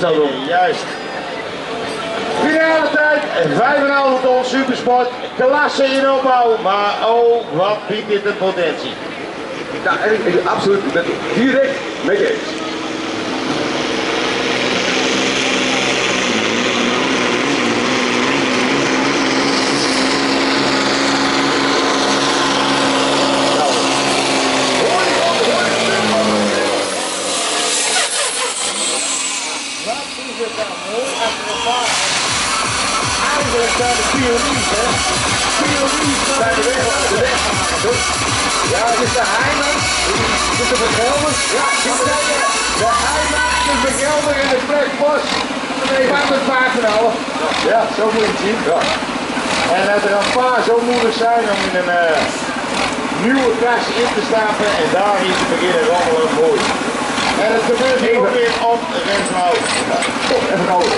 zo doen. Juist. Finale tijd, 5,5 ton supersport, klasse in opbouw, maar oh, wat biedt dit een potentie. Ja, en ik absoluut, ik ben het direct mee eens. Eigenlijk zijn de pioniers, hè? Pioniers zijn de weg. Ja, het is de Heiman, dit is de Vergelder. Ja, de Heiman, de Vergelder en de Fredbos. Wat het vaak nou. Ja, zo moet je het zien. Ja. En dat er een paar zo moeilijk zijn om in een nieuwe kast in te stappen en daar hier te beginnen rommelen mooi. En het gebeurt hier ook weer op Renswoude. Even nodig.